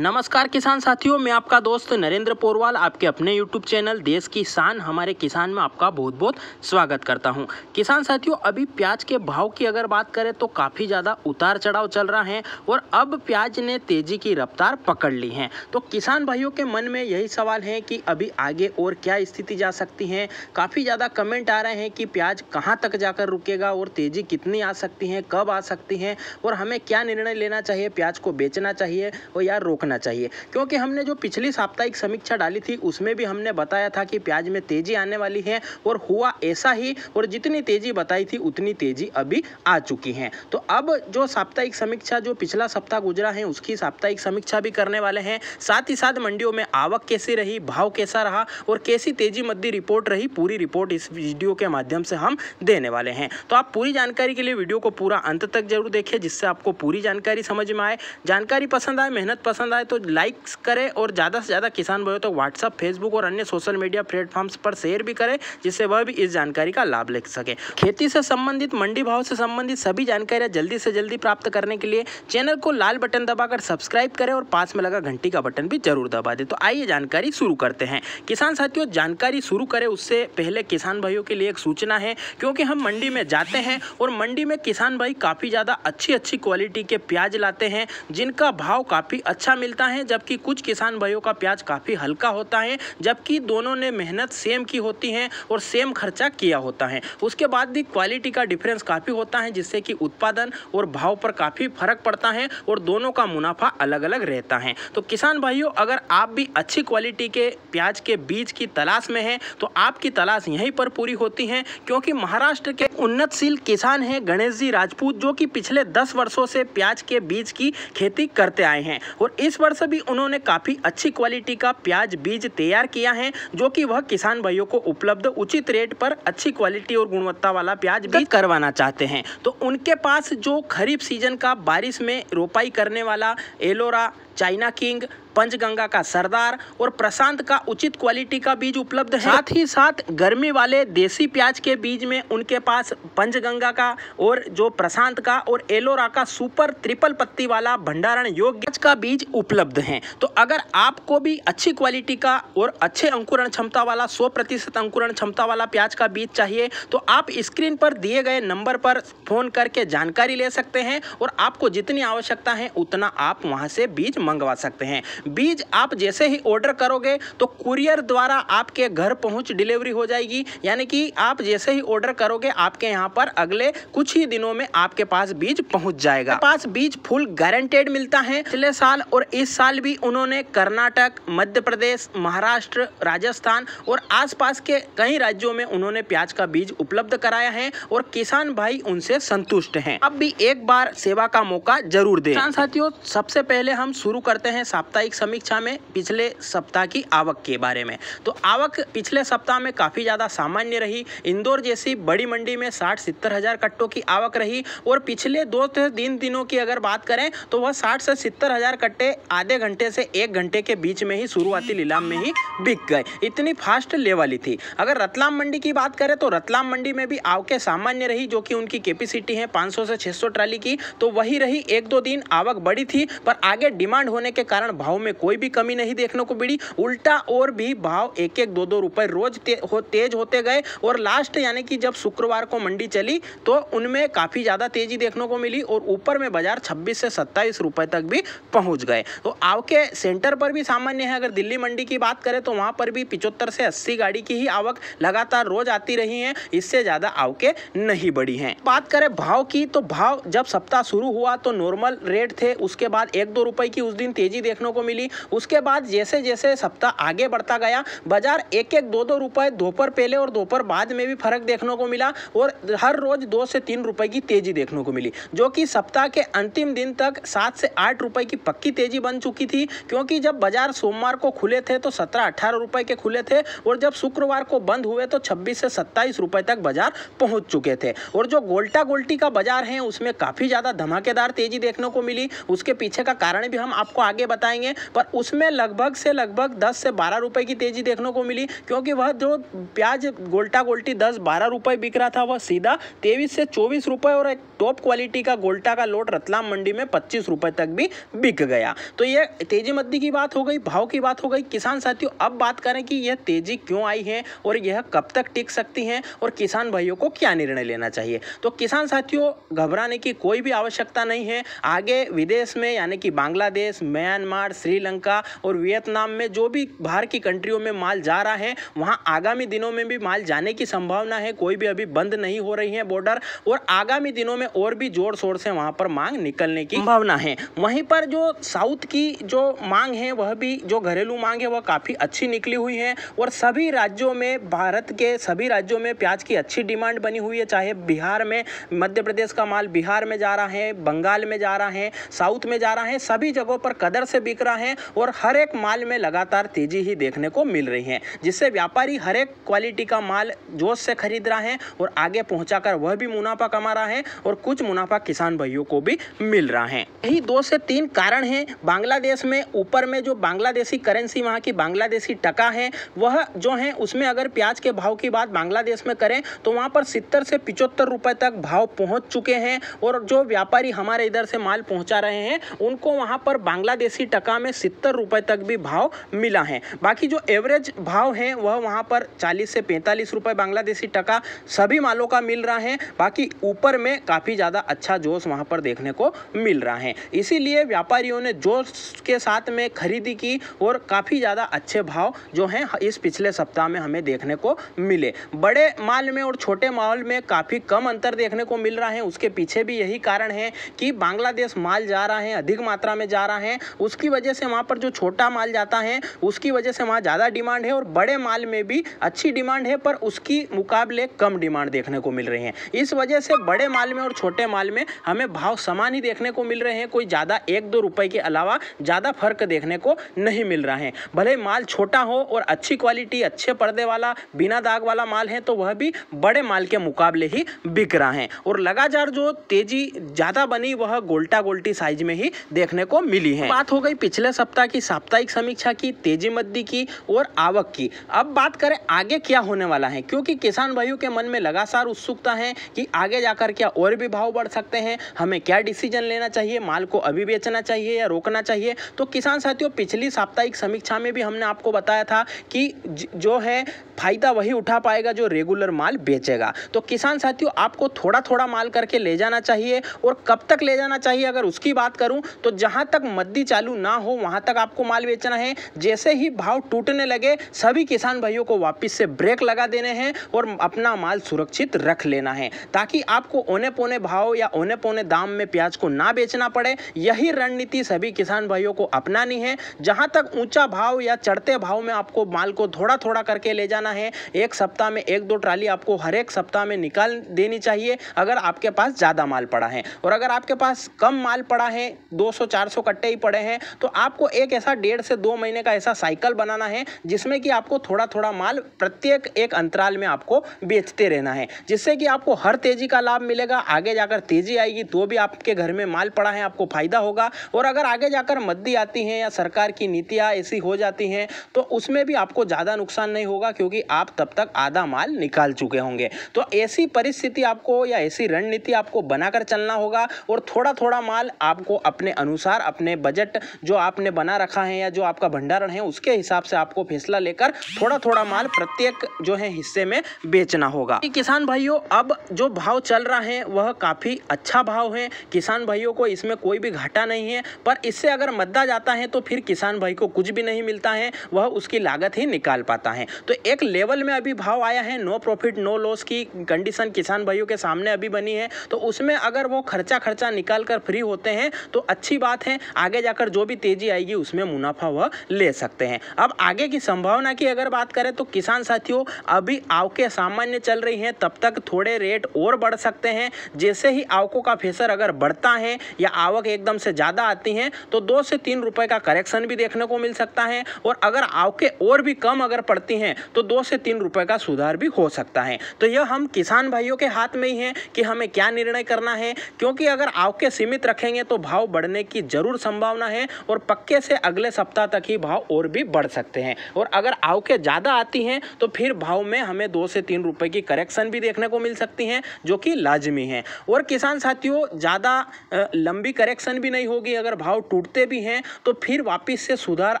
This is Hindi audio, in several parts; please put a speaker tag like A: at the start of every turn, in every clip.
A: नमस्कार किसान साथियों, मैं आपका दोस्त नरेंद्र पोरवाल आपके अपने YouTube चैनल देश की शान हमारे किसान में आपका बहुत बहुत स्वागत करता हूं। किसान साथियों, अभी प्याज के भाव की अगर बात करें तो काफ़ी ज़्यादा उतार चढ़ाव चल रहा है और अब प्याज ने तेज़ी की रफ्तार पकड़ ली है। तो किसान भाइयों के मन में यही सवाल है कि अभी आगे और क्या स्थिति जा सकती है। काफ़ी ज़्यादा कमेंट आ रहे हैं कि प्याज कहाँ तक जाकर रुकेगा और तेज़ी कितनी आ सकती है, कब आ सकती है और हमें क्या निर्णय लेना चाहिए, प्याज को बेचना चाहिए और या रोकना चाहिए। क्योंकि हमने जो पिछली साप्ताहिक समीक्षा डाली थी उसमें भी हमने बताया था कि प्याज में तेजी आने वाली है और हुआ ऐसा ही, और जितनी तेजी बताई थी उतनी तेजी अभी आ चुकी है। तो अब जो साप्ताहिक समीक्षा जो पिछला सप्ताह गुजरा है उसकी साप्ताहिक समीक्षा भी करने वाले हैं। साथ ही साथ मंडियों में आवक कैसी रही, भाव कैसा रहा और कैसी तेजी मध्य रिपोर्ट रही, पूरी रिपोर्ट इस वीडियो के माध्यम से हम देने वाले हैं। तो आप पूरी जानकारी के लिए वीडियो को पूरा अंत तक जरूर देखिए, जिससे आपको पूरी जानकारी समझ में आए। जानकारी पसंद आए, मेहनत पसंद आए तो लाइक्स करें और ज़्यादा से ज़्यादा किसान भाइयों तो व्हाट्सएप, फेसबुक और अन्य सोशल मीडिया प्लेटफॉर्म्स पर शेयर भी करें, जिससे वह भी इस जानकारी का लाभ ले सके। खेती से संबंधित, मंडी भाव से संबंधित सभी जानकारियां जल्दी से जल्दी प्राप्त करने के लिए चैनल को लाल बटन दबाकर सब्सक्राइब करें और पास में लगा घंटी का बटन भी जरूर दबा दें। तो आइए जानकारी शुरू करते हैं। किसान साथियों, जानकारी शुरू करें उससे पहले किसान भाइयों के लिए एक सूचना है, क्योंकि हम मंडी में जाते हैं और मंडी में किसान भाई काफ़ी ज़्यादा अच्छी क्वालिटी के प्याज लाते हैं जिनका भाव काफ़ी अच्छा मिलता है, जबकि कुछ किसान भाइयों का प्याज काफ़ी हल्का होता है, जबकि दोनों ने मेहनत सेम की होती है और सेम खर्चा किया होता है। उसके बाद भी क्वालिटी का डिफरेंस काफ़ी होता है, जिससे कि उत्पादन और भाव पर काफ़ी फर्क पड़ता है और दोनों का मुनाफा अलग अलग रहता है। तो किसान भाइयों, अगर आप भी अच्छी क्वालिटी के प्याज के बीज की तलाश में हैं तो आपकी तलाश यहीं पर पूरी होती है, क्योंकि महाराष्ट्र के उन्नतशील किसान हैं गणेश जी राजपूत, जो कि पिछले 10 वर्षों से प्याज के बीज की खेती करते आए हैं और इस वर्ष भी उन्होंने काफ़ी अच्छी क्वालिटी का प्याज बीज तैयार किया है, जो कि वह किसान भाइयों को उपलब्ध उचित रेट पर अच्छी क्वालिटी और गुणवत्ता वाला प्याज बीज करवाना चाहते हैं। तो उनके पास जो खरीफ सीजन का बारिश में रोपाई करने वाला एलोरा, चाइना किंग, पंचगंगा का सरदार और प्रशांत का उचित क्वालिटी का बीज उपलब्ध है। साथ ही साथ गर्मी वाले देसी प्याज के बीज में उनके पास पंचगंगा का और जो प्रशांत का और एलोरा का सुपर ट्रिपल पत्ती वाला भंडारण योग्य का बीज उपलब्ध है। तो अगर आपको भी अच्छी क्वालिटी का और अच्छे अंकुरण क्षमता वाला 100% अंकुरण क्षमता वाला प्याज का बीज चाहिए तो आप स्क्रीन पर दिए गए नंबर पर फोन करके जानकारी ले सकते हैं और आपको जितनी आवश्यकता है उतना आप वहां से बीज मंगवा सकते हैं। बीज आप जैसे ही ऑर्डर करोगे तो कुरियर द्वारा आपके घर पहुंच डिलीवरी हो जाएगी, यानी कि आप जैसे ही ऑर्डर करोगे आपके यहां पर अगले कुछ ही दिनों में आपके पास बीज पहुंच जाएगा। पास बीज फुल गारंटेड मिलता है। पिछले साल और इस साल भी उन्होंने कर्नाटक, मध्य प्रदेश, महाराष्ट्र, राजस्थान और आसपास के कई राज्यों में उन्होंने प्याज का बीज उपलब्ध कराया है और किसान भाई उनसे संतुष्ट हैं। अब भी एक बार सेवा का मौका जरूर दें। किसान साथियों, सबसे पहले हम शुरू करते हैं साप्ताहिक समीक्षा में पिछले सप्ताह की आवक के बारे में। तो आवक पिछले सप्ताह में काफी ज्यादा सामान्य रही। इंदौर जैसी बड़ी मंडी में 60-70 हजार कट्टों की आवक रही और पिछले 2-3 दिनों की अगर बात करें तो वह 60 से 70 हजार कट्टे आधे घंटे से 1 घंटे के बीच में ही शुरुआती नीलाम में ही बिक गए। इतनी फास्ट लेवल थी। अगर रतलाम मंडी की बात करें तो रतलाम मंडी में भी आवकें सामान्य रही, जो कि उनकी कैपेसिटी है 500 से 600 ट्राली की, तो वही रही। 1-2 दिन आवक बड़ी थी, पर आगे डिमांड होने के कारण भाव में कोई भी कमी नहीं देखने को मिली। उल्टा और भी भाव 1-2 रुपए रोज तेज होते गए और लास्ट यानी कि जब शुक्रवार को मंडी चली तो उनमें काफी ज्यादा तेजी देखने को मिली और ऊपर में बाजार 26 से 27 रुपए तक भी पहुंच गए। तो आवके सेंटर पर भी सामान्य है। अगर दिल्ली मंडी की बात करें तो वहां पर भी 75 से 80 गाड़ी की ही आवक लगातार रोज आती रही है, इससे ज्यादा आवके नहीं बढ़ी हैं। बात करें भाव की तो भाव जब सप्ताह शुरू हुआ तो नॉर्मल रेट थे, उसके बाद 1-2 रुपए की उस दिन तेजी देखने को मिली। उसके बाद जैसे जैसे सप्ताह आगे बढ़ता गया बाजार 1-2 रुपए दोपहर पहले और दोपहर बाद में भी फर्क देखने को मिला और हर रोज 2 से 3 रुपए की तेजी देखने को मिली, जो कि सप्ताह के अंतिम दिन तक 7 से 8 रुपए की पक्की तेजी बन चुकी थी। क्योंकि जब बाजार सोमवार को खुले थे तो 17-18 रुपए के खुले थे और जब शुक्रवार को बंद हुए तो 26 से 27 रुपए तक बाजार पहुंच चुके थे। और जो गोल्टा गोल्टी का बाजार है उसमें काफी ज्यादा धमाकेदार तेजी देखने को मिली। उसके पीछे का कारण भी हम आपको आगे बताएंगे। पर उसमें लगभग 10 से 12 रुपए की तेजी देखने को मिली, क्योंकि वह जो प्याज गोल्टा गोल्टी 10-12 रुपए बिक रहा था वह सीधा 23 से 24 रुपए और एक टॉप क्वालिटी का गोल्टा का लोट रतलाम मंडी में 25 रुपए तक भी बिक गया। तो ये तेजी मद्दी की बात हो गई, भाव की बात हो गई। किसान साथियों, अब बात करें कि यह तेजी क्यों आई है और यह कब तक टिक सकती है और किसान भाइयों को क्या निर्णय लेना चाहिए। तो किसान साथियों, घबराने की कोई भी आवश्यकता नहीं है। आगे विदेश में यानी कि बांग्लादेश, म्यांमार, श्रीलंका और वियतनाम में जो भी बाहर की कंट्रियों में माल जा रहा है, वहां आगामी दिनों में भी माल जाने की संभावना है। कोई भी अभी बंद नहीं हो रही है बॉर्डर, और आगामी दिनों में और भी जोर शोर से वहां पर मांग निकलने की संभावना है। वहीं पर जो साउथ की जो मांग है, वह भी जो घरेलू मांग है वह काफी अच्छी निकली हुई है, और सभी राज्यों में, भारत के सभी राज्यों में प्याज की अच्छी डिमांड बनी हुई है। चाहे बिहार में, मध्य प्रदेश का माल बिहार में जा रहा है, बंगाल में जा रहा है, साउथ में जा रहा है, सभी जगहों पर कदर से बिक रहा है और हर एक माल में लगातार तेजी ही देखने को मिल रही है, जिससे व्यापारी हर एक क्वालिटी का माल जोश से खरीद रहा है और आगे पहुंचाकर वह भी मुनाफा कमा रहा है और कुछ मुनाफा किसान भाइयों को भी मिल रहा है। यही 2 से 3 कारण हैं। बांग्लादेश में ऊपर में जो बांग्लादेशी करेंसी, वहां की बांग्लादेशी टका है, वह जो है उसमें अगर प्याज के भाव की बात बांग्लादेश में करें तो वहां पर 70 से 75 रुपए तक भाव पहुंच चुके हैं, और जो व्यापारी हमारे इधर से माल पहुंचा रहे हैं उनको वहां पर बांग्लादेशी टका में 70 रुपए तक भी भाव मिला है। बाकी जो एवरेज भाव है वह वहां पर 40 से 45 रुपए बांग्लादेशी टका सभी मालों का मिल रहा है। बाकी ऊपर में काफी ज्यादा अच्छा जोश वहां पर देखने को मिल रहा है, इसीलिए व्यापारियों ने जोश के साथ में खरीदी की और काफी ज्यादा अच्छे भाव जो हैं इस पिछले सप्ताह में हमें देखने को मिले। बड़े माल में और छोटे माल में काफी कम अंतर देखने को मिल रहा है। उसके पीछे भी यही कारण है कि बांग्लादेश माल जा रहा है, अधिक मात्रा में जा रहा है, उसकी वजह से वहां पर जो छोटा माल जाता है उसकी वजह से वहां ज्यादा डिमांड है, और बड़े माल में भी अच्छी डिमांड है पर उसकी मुकाबले कम डिमांड देखने को मिल रही है। इस वजह से बड़े माल में और छोटे माल में हमें भाव समान ही देखने को मिल रहे हैं, कोई ज्यादा 1-2 रुपए के अलावा ज्यादा फर्क देखने को नहीं मिल रहा है। भले माल छोटा हो और अच्छी क्वालिटी, अच्छे पर्दे वाला, बिना दाग वाला माल है तो वह भी बड़े माल के मुकाबले ही बिक रहा है, और लगातार जो तेजी ज्यादा बनी वह गोल्टा गोल्टी साइज में ही देखने को मिली है। बात हो गई पिछले सप्ताह की साप्ताहिक समीक्षा की, तेजी मद्दी की और आवक की। अब बात करें आगे क्या होने वाला है, क्योंकि किसान भाइयों के मन में लगातार उत्सुकता है कि आगे जाकर क्या और भी भाव बढ़ सकते हैं, हमें क्या डिसीजन लेना चाहिए, माल को अभी बेचना चाहिए या रोकना चाहिए। तो किसान साथियों, पिछली साप्ताहिक समीक्षा में भी हमने आपको बताया था कि जो है फायदा वही उठा पाएगा जो रेगुलर माल बेचेगा। तो किसान साथियों, आपको थोड़ा थोड़ा माल करके ले जाना चाहिए, और कब तक ले जाना चाहिए अगर उसकी बात करूं तो जहां तक मद्दी चालू ना हो वहां तक आपको माल बेचना है। जैसे ही भाव टूटने लगे सभी किसान भाइयों को वापस से ब्रेक लगा देने हैं और अपना माल सुरक्षित रख लेना है, ताकि आपको औने पौने भाव या औने पौने दाम में प्याज को ना बेचना पड़े। यही रणनीति सभी किसान भाइयों को अपनानी है। जहां तक ऊंचा भाव या चढ़ते भाव में आपको माल को थोड़ा थोड़ा करके ले जाना है, एक सप्ताह में 1-2 ट्राली आपको हर एक सप्ताह में निकाल देनी चाहिए अगर आपके पास ज्यादा माल पड़ा है। और अगर आपके पास कम माल पड़ा है, 200-400 कट्टे ही पड़े हैं, तो आपको एक ऐसा 1.5 से 2 महीने का ऐसा साइकिल बनाना है जिसमें कि आपको थोड़ा थोड़ा माल प्रत्येक एक अंतराल में आपको बेचते रहना है, जिससे कि आपको हर तेजी का लाभ मिलेगा। आगे जाकर तेजी आएगी तो भी आपके घर में माल पड़ा है, आपको फायदा होगा। और अगर आगे जाकर मद्दी आती है या सरकार की नीतियां ऐसी हो जाती हैं तो उसमें भी आपको ज्यादा नुकसान नहीं होगा, क्योंकि आप तब तक आधा माल निकाल चुके होंगे। तो ऐसी परिस्थिति आपको या ऐसी रणनीति आपको बनाकर चलना होगा, और थोड़ा थोड़ा माल आपको अपने अनुसार, अपने बजट जो आपने बना रखा है या जो आपका भंडारण है उसके हिसाब से आपको फैसला लेकर थोड़ा थोड़ा माल प्रत्येक जो है हिस्से में बेचना होगा। किसान भाइयों, अब जो भाव चल रहा है वह काफी अच्छा भाव है, किसान भाइयों को इसमें कोई भी घाटा नहीं है। पर इससे अगर मद्दा जाता है तो फिर किसान भाई को कुछ भी नहीं मिलता है, वह उसकी लागत ही निकाल पाता है। तो एक लेवल में अभी भाव आया है, नो प्रॉफिट नो लॉस की कंडीशन किसान भाइयों के सामने अभी बनी है। तो उसमें अगर वो खर्चा निकाल कर फ्री होते हैं तो अच्छी बात है, आगे जाकर जो भी तेजी आएगी उसमें मुनाफा वह ले सकते हैं। अब आगे की संभावना की अगर बात करें तो किसान साथियों, अभी आवकें सामान्य चल रही हैं, तब तक थोड़े रेट और बढ़ सकते हैं। जैसे ही आवकों का फेसर अगर बढ़ता है या आवक एकदम से ज्यादा आती है तो 2 से 3 रुपए का करेक्शन भी देखने को मिल सकता है, और अगर आवकें और भी कम अगर पड़ती हैं तो 2 से 3 रुपए का सुधार भी हो सकता है। तो यह हम किसान भाइयों के हाथ में ही है कि हमें क्या निर्णय करना है, क्योंकि अगर आवकें सीमित रखेंगे तो भाव बढ़ने की जरूर संभावना है और पक्के से अगले सप्ताह तक ही भाव और भी बढ़ सकते हैं। और अगर आवकें ज़्यादा आती हैं तो फिर भाव में हमें 2 से 3 रुपए की करेक्शन भी देखने को मिल सकती हैं, जो कि लाजमी है। और किसान साथियों, ज़्यादा लंबी करेक्शन भी नहीं होगी। अगर भाव टूटते भी हैं तो फिर वापस से सुधार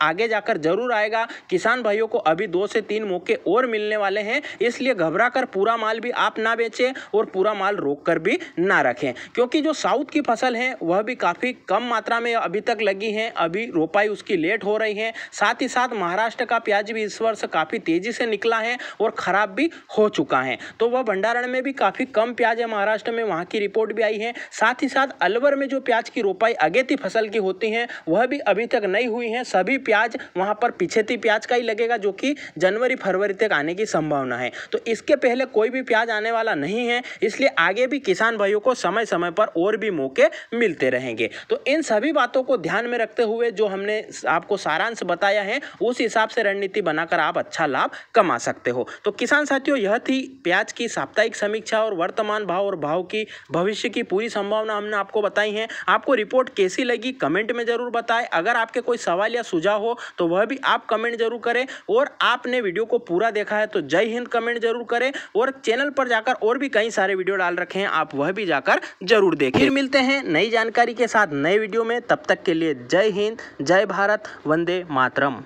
A: आगे जाकर जरूर आएगा। किसान भाइयों को अभी 2 से 3 मौके और मिलने वाले हैं, इसलिए घबरा कर पूरा माल भी आप ना बेचें और पूरा माल रोक कर भी ना रखें, क्योंकि जो साउथ की फसल है वह भी काफ़ी कम मात्रा में अभी तक लगी है। अभी रोपाई उसकी लेट हो रही है। साथ ही साथ महाराष्ट्र का प्याज भी इस वर्ष काफ़ी तेजी से निकला है और खराब भी हो चुका है। तो वह भंडारण में भी काफ़ी कम प्याज है महाराष्ट्र में, वहाँ की रिपोर्ट भी आई है। साथ ही साथ अलवर में जो प्याज की रोपाई अगेती फसल की होती है वह भी अभी तक नहीं हुई है। सभी प्याज वहाँ पर पिछेती प्याज का ही लगेगा, जो कि जनवरी फरवरी तक आने की संभावना है। तो इसके पहले कोई भी प्याज आने वाला नहीं है, इसलिए आगे भी किसान भाइयों को समय समय पर और भी मौके मिलते रहेंगे। तो इन सभी बातों को ध्यान में रखते हुए जो हमने आपको सारांश बताया है, उस हिसाब से रणनीति बनाकर आप अच्छा लाभ कमा सकते हो। तो किसान साथियों, यह थी प्याज की साप्ताहिक समीक्षा और वर्तमान भाव और भाव की भविष्य की पूरी संभावना हमने आपको बताई है। आपको रिपोर्ट कैसी लगी कमेंट में जरूर बताएं। अगर आपके कोई सवाल या सुझाव हो तो वह भी आप कमेंट जरूर करें, और आपने वीडियो को पूरा देखा है तो जय हिंद कमेंट जरूर करें। और चैनल पर जाकर और भी कई सारे वीडियो डाल रखे हैं, आप वह भी जाकर जरूर देखें। फिर मिलते हैं नई जानकारी के साथ नए वीडियो में। तब तक के लिए जय हिंद, जय भारत, वंदे मातरम।